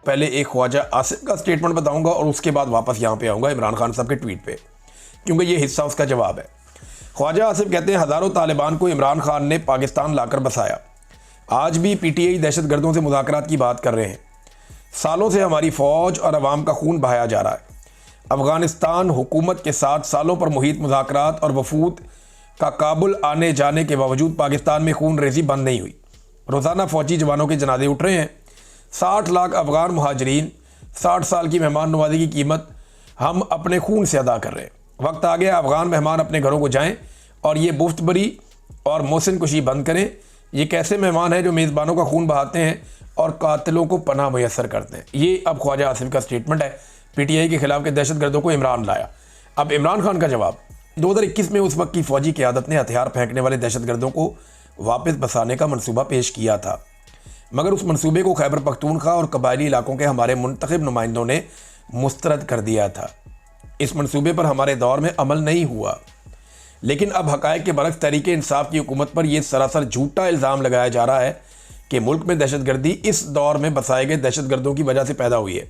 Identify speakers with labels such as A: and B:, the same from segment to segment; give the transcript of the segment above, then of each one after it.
A: पहले एक ख्वाजा आसिफ का स्टेटमेंट बताऊंगा और उसके बाद वापस यहाँ पे आऊँगा इमरान खान साहब के ट्वीट पे, क्योंकि ये हिस्सा उसका जवाब है। ख्वाजा आसिफ कहते हैं, हज़ारों तालिबान को इमरान खान ने पाकिस्तान लाकर बसाया। आज भी पीटीआई दहशतगर्दों से मुज़ाकरात की बात कर रहे हैं। सालों से हमारी फ़ौज और अवाम का खून बहाया जा रहा है। अफ़गानिस्तान हुकूमत के साथ सालों पर मुहित मुज़ाकरात और वफूद का काबुल आने जाने के बावजूद पाकिस्तान में खून रेज़ी बंद नहीं हुई। रोज़ाना फ़ौजी जवानों के जनाजे उठ रहे हैं। 60 लाख अफ़गान मुहाजिरीन, 60 साल की मेहमान नवाजी की कीमत हम अपने खून से अदा कर रहे हैं। वक्त आ गया अफ़गान मेहमान अपने घरों को जाएं और ये मुफ्तबरी और मोहसिन कुशी बंद करें। ये कैसे मेहमान हैं जो मेज़बानों का खून बहाते हैं और कातिलों को पनाह मुयस्सर करते हैं। ये अब ख्वाजा आसिफ का स्टेटमेंट है। पीटीआई के खिलाफ के दहशतगर्दों को इमरान लाया। अब इमरान खान का जवाब, 2021 में उस वक्त की फ़ौजी क़यादत ने हथियार फेंकने वाले दहशतगर्दों को वापस बसाने का मनसूबा पेश किया था, मगर उस मनसूबे को खैबर पख्तूनख्वा और कबायली इलाकों के हमारे मुंतखब नुमाइंदों ने मुस्तरद कर दिया था। इस मनसूबे पर हमारे दौर में अमल नहीं हुआ। लेकिन अब हक़ाइक़ के बरक्स तहरीक इंसाफ की हुकूमत पर यह सरासर झूठा इल्ज़ाम लगाया जा रहा है कि मुल्क में दहशतगर्दी इस दौर में बसाए गए दहशतगर्दों की वजह से पैदा हुई है।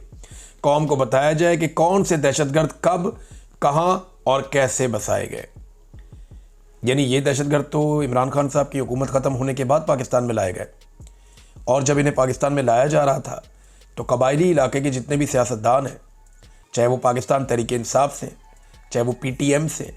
A: कौम को बताया जाए कि कौन से दहशतगर्द कब, कहाँ और कैसे बसाए गए। यानी ये दहशतगर्द तो इमरान खान साहब की हुकूमत ख़त्म होने के बाद पाकिस्तान में लाए गए, और जब इन्हें पाकिस्तान में लाया जा रहा था तो कबायली इलाके के जितने भी सियासतदान हैं, चाहे वो पाकिस्तान तहरीक इंसाफ से, चाहे वो पीटीएम से,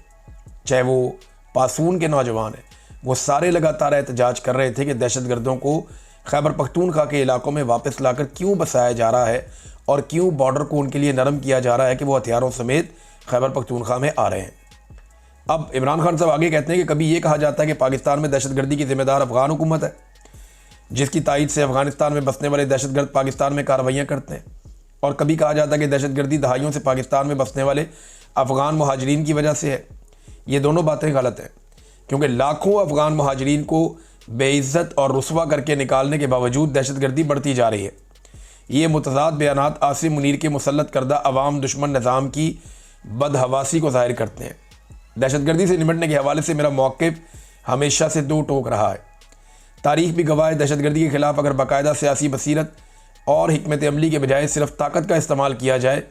A: चाहे वो पासून के नौजवान हैं, वो सारे लगातार एहतजाज कर रहे थे कि दहशतगर्दों को खैबर पख्तूनख्वा के इलाकों में वापस लाकर क्यों बसाया जा रहा है और क्यों बॉर्डर को उनके लिए नरम किया जा रहा है कि वो हथियारों समेत खैबर पख्तूनख्वा में आ रहे हैं। अब इमरान खान साहब आगे कहते हैं कि कभी ये कहा जाता है कि पाकिस्तान में दहशतगर्दी की जिम्मेदार अफ़गान हुकूमत है, जिसकी तायद से अफ़गानिस्तान में बसने वाले दहशतगर्द पाकिस्तान में कार्रवाइयाँ करते हैं, और कभी कहा जाता है कि दहशतगर्दी दहाइयों से पाकिस्तान में बसने वाले अफ़गान मुहाजिरीन की वजह से है। ये दोनों बातें गलत हैं, क्योंकि लाखों अफ़गान मुहाजिरीन को बेइज्जत और रुस्वा करके निकालने के बावजूद दहशतगर्दी बढ़ती जा रही है। ये मुतज़ाद बयानात आसिम मुनीर के मुसल्लत करदा अवाम दुश्मन निज़ाम की बदहवासी को ज़ाहिर करते हैं। दहशतगर्दी से निपटने के हवाले से मेरा मौक़िफ़ हमेशा से दो टोक रहा है। तारीख़ भी गवाह है, दहशतगर्दी के ख़िलाफ़ अगर बाकायदा सियासी बसीरत और हिकमत अमली के बजाय सिर्फ ताकत का इस्तेमाल किया जाए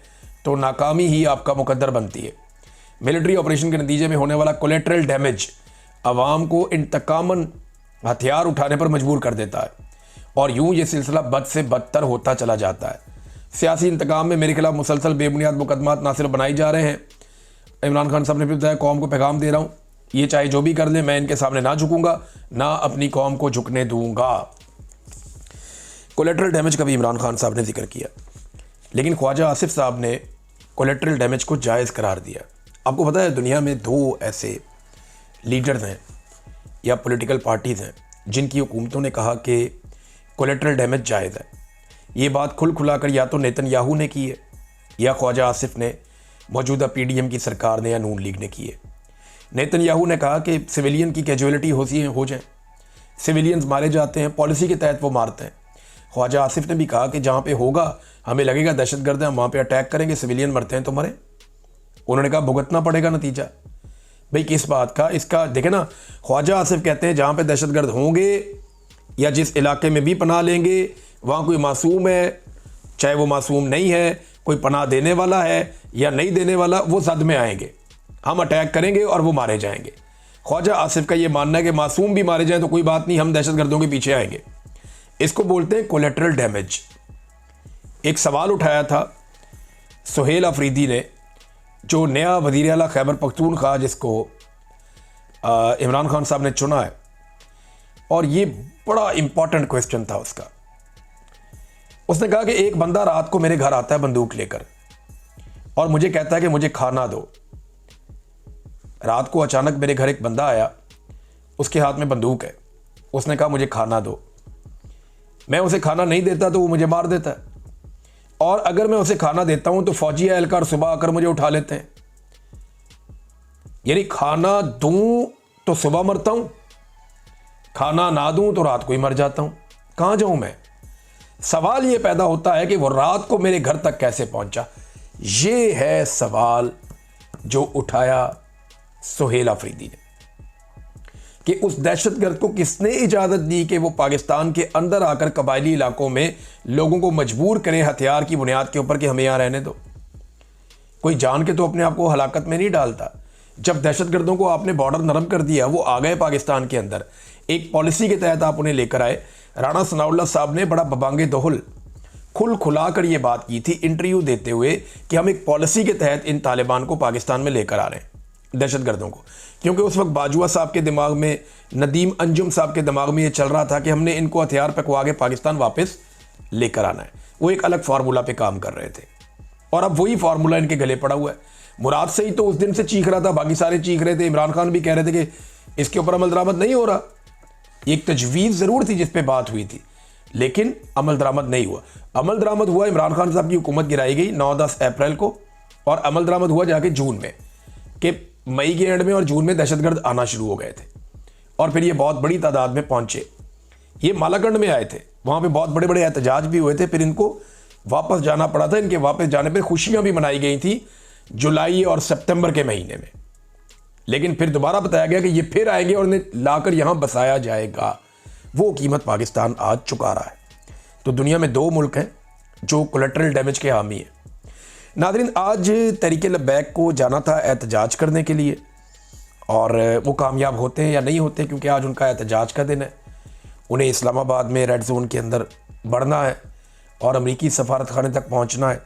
A: तो नाकामी ही आपका मुकद्दर बनती है। मिलिट्री ऑपरेशन के नतीजे में होने वाला कोलेटरल डैमेज आवाम को इंतकामन हथियार उठाने पर मजबूर कर देता है, और यूं ये सिलसिला बद से बदतर होता चला जाता है। सियासी इंतकाम में मेरे खिलाफ मुसलसल बेबुनियाद मुकदमात ना सिर्फ बनाई जा रहे हैं, इमरान खान साहब ने भी बताया, कौम को पैगाम दे रहा हूँ, ये चाहे जो भी कर ले, मैं इनके सामने ना झुकूंगा, ना अपनी कौम को झुकने दूंगा। कोलेटरल डैमेज का भी इमरान खान साहब ने जिक्र किया, लेकिन ख्वाजा आसिफ साहब ने कोलेटरल डैमेज को जायज़ करार दिया। आपको पता है दुनिया में दो ऐसे लीडर्स हैं या पॉलिटिकल पार्टीज़ हैं जिनकी हुकूमतों ने कहा कि कोलेटरल डैमेज जायज़ है। ये बात खुल खुलाकर या तो नेतन्याहू ने की है या ख्वाजा आसिफ ने, मौजूदा पीडीएम की सरकार ने या नून लीग ने की है। नेतन्याहू ने कहा कि सिविलियन की कैजुअलिटी हो जाए, सिविलियंस मारे जाते हैं, पॉलिसी के तहत वो मारते हैं। ख्वाजा आसिफ ने भी कहा कि जहाँ पे होगा हमें लगेगा दहशतगर्द हैं, हम वहाँ पे अटैक करेंगे, सिविलियन मरते हैं तो मरे। उन्होंने कहा भुगतना पड़ेगा नतीजा। भाई किस बात का, इसका देखें ना, ख्वाजा आसिफ कहते हैं जहाँ पे दहशतगर्द होंगे या जिस इलाके में भी पनाह लेंगे वहाँ कोई मासूम है, चाहे वो मासूम नहीं है, कोई पनाह देने वाला है या नहीं देने वाला, वो जद में आएंगे, हम अटैक करेंगे और वो मारे जाएंगे। ख्वाजा आसिफ का ये मानना है कि मासूम भी मारे जाएं तो कोई बात नहीं, हम दहशतगर्दों के पीछे आएंगे। इसको बोलते हैं कोलेटरल डैमेज। एक सवाल उठाया था सुहेल अफरीदी ने, जो नया वज़ीर आला खैबर पख्तूनख्वा जिसको इमरान खान साहब ने चुना है, और ये बड़ा इंपॉर्टेंट क्वेश्चन था उसका। उसने कहा कि एक बंदा रात को मेरे घर आता है बंदूक लेकर और मुझे कहता है कि मुझे खाना दो। रात को अचानक मेरे घर एक बंदा आया, उसके हाथ में बंदूक है, उसने कहा मुझे खाना दो। मैं उसे खाना नहीं देता तो वो मुझे मार देता है, और अगर मैं उसे खाना देता हूं तो फौजी एहलकार सुबह आकर मुझे उठा लेते हैं। यानी खाना दूं तो सुबह मरता हूं, खाना ना दूं तो रात को ही मर जाता हूं। कहां जाऊं मैं? सवाल यह पैदा होता है कि वो रात को मेरे घर तक कैसे पहुंचा। ये है सवाल जो उठाया सुहेल अफरीदी ने कि उस दहशतगर्द को किसने इजाज़त दी कि वो पाकिस्तान के अंदर आकर कबायली इलाकों में लोगों को मजबूर करें हथियार की बुनियाद के ऊपर कि हमें यहाँ रहने दो। कोई जान के तो अपने आप को हलाकत में नहीं डालता। जब दहशतगर्दों को आपने बॉर्डर नरम कर दिया, वो आ गए पाकिस्तान के अंदर, एक पॉलिसी के तहत आप उन्हें लेकर आए। राणा सनाउल्लाह साहब ने बड़ा बबांगे दोहल खुल खुला कर ये बात की थी इंटरव्यू देते हुए कि हम एक पॉलिसी के तहत इन तालिबान को पाकिस्तान में लेकर आ रहे हैं, दहशतगर्दों को। क्योंकि उस वक्त बाजुआ साहब के दिमाग में, नदीम अंजुम साहब के दिमाग में ये चल रहा था कि हमने इनको हथियार पकवा के पाकिस्तान वापस लेकर आना है। वो एक अलग फार्मूला पे काम कर रहे थे और अब वही फार्मूला इनके गले पड़ा हुआ है। मुराद सही तो उस दिन से चीख रहा था, बाकी सारे चीख रहे थे, इमरान खान भी कह रहे थे कि इसके ऊपर अमल दरामद नहीं हो रहा। एक तजवीज़ ज़रूर थी जिस पे बात हुई थी, लेकिन अमल दरामद नहीं हुआ। अमल दरामद हुआ, इमरान खान साहब की हुकूमत गिराई गई 9-10 अप्रैल को, और अमल दरामद हुआ जाके जून में, कि मई के एंड में और जून में दहशतगर्द आना शुरू हो गए थे और फिर ये बहुत बड़ी तादाद में पहुंचे। ये मालाकंड में आए थे, वहाँ पे बहुत बड़े बड़े एहतजाज भी हुए थे, फिर इनको वापस जाना पड़ा था। इनके वापस जाने पर खुशियाँ भी मनाई गई थी जुलाई और सितंबर के महीने में, लेकिन फिर दोबारा बताया गया कि ये फिर आएंगे और इन्हें लाकर यहाँ बसाया जाएगा। वो कीमत पाकिस्तान आज चुका रहा है। तो दुनिया में 2 मुल्क हैं जो कोलेटरल डैमेज के हामी हैं। नाज़रीन, आज तहरीक लब्बैक को जाना था एहतजाज करने के लिए, और वो कामयाब होते हैं या नहीं होते, क्योंकि आज उनका एहतजाज का दिन है। उन्हें इस्लामाबाद में रेड जोन के अंदर बढ़ना है और अमरीकी सफारत खाने तक पहुँचना है।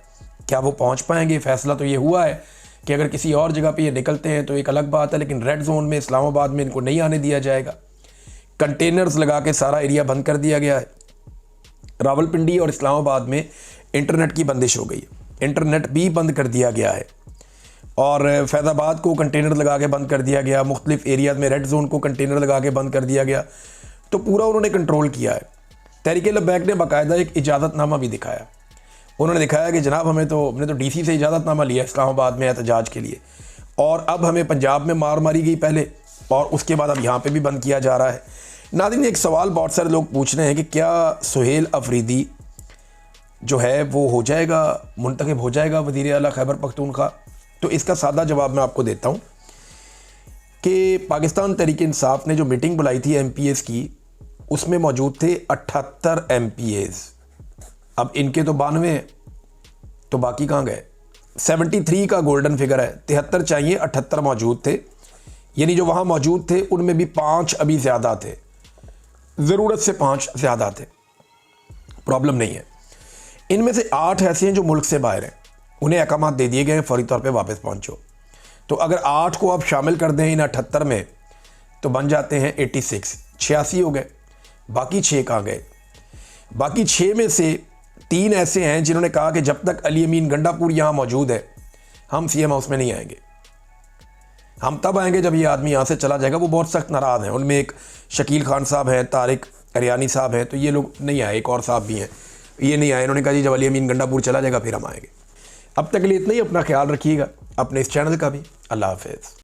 A: क्या वो पहुँच पाएंगे? फैसला तो ये हुआ है कि अगर किसी और जगह पे ये निकलते हैं तो एक अलग बात है, लेकिन रेड जोन में इस्लामाबाद में इनको नहीं आने दिया जाएगा। कंटेनर्स लगा के सारा एरिया बंद कर दिया गया है। रावलपिंडी और इस्लामाबाद में इंटरनेट की बंदिश हो गई है, इंटरनेट भी बंद कर दिया गया है, और फैज़ाबाद को कंटेनर लगा के बंद कर दिया गया। मुख्तलिफ एरियाज़ में रेड जोन को कंटेनर लगा के बंद कर दिया गया। तो पूरा उन्होंने कंट्रोल किया है। तहरीक लब्बैक ने बाकायदा एक इजाज़तनामा भी दिखाया। उन्होंने दिखाया कि जनाब हमने तो डीसी से इजाज़तनामा लिया इस्लामाबाद में एहतजाज के लिए, और अब हमें पंजाब में मार मारी गई पहले, और उसके बाद अब यहाँ पे भी बंद किया जा रहा है। नाज़रीन, एक सवाल बहुत सारे लोग पूछ रहे हैं कि क्या सुहेल अफरीदी जो है वो हो जाएगा, मुंतखब हो जाएगा वज़ीर आला खैबर पख्तूनख्वा? तो इसका सादा जवाब मैं आपको देता हूँ कि पाकिस्तान तहरीक इंसाफ ने जो मीटिंग बुलाई थी MPs की, उसमें मौजूद थे 78 MPs। अब इनके तो 92 हैं, तो बाकी कहाँ गए? 73 का गोल्डन फिगर है, 73 चाहिए, 78 मौजूद थे। यानी जो वहाँ मौजूद थे उनमें भी 5 अभी ज़्यादा थे, ज़रूरत से 5 ज़्यादा थे, प्रॉब्लम नहीं है। इनमें से 8 ऐसे हैं जो मुल्क से बाहर हैं, उन्हें अहकामात दे दिए गए हैं फौरी तौर पे वापस पहुँचो। तो अगर 8 को आप शामिल कर दें इन 78 में तो बन जाते हैं 86 हो गए। बाकी 6 कहाँ गए? बाकी 6 में से 3 ऐसे हैं जिन्होंने कहा कि जब तक अली अमीन गंडापुर यहाँ मौजूद है हम CM हाउस में नहीं आएंगे, हम तब आएंगे जब ये आदमी यहाँ से चला जाएगा। वो बहुत सख्त नाराज़ हैं। उनमें एक शकील खान साहब हैं, तारिक अरियानी साहब हैं, तो ये लोग नहीं आए। एक और साहब भी हैं, ये नहीं आए। इन्होंने कहा जी जब अली अमीन गंडापुर चला जाएगा फिर हम आएंगे। अब तक के लिए इतना ही। अपना ख्याल रखिएगा, अपने इस चैनल का भी। अल्लाह हाफ़िज़।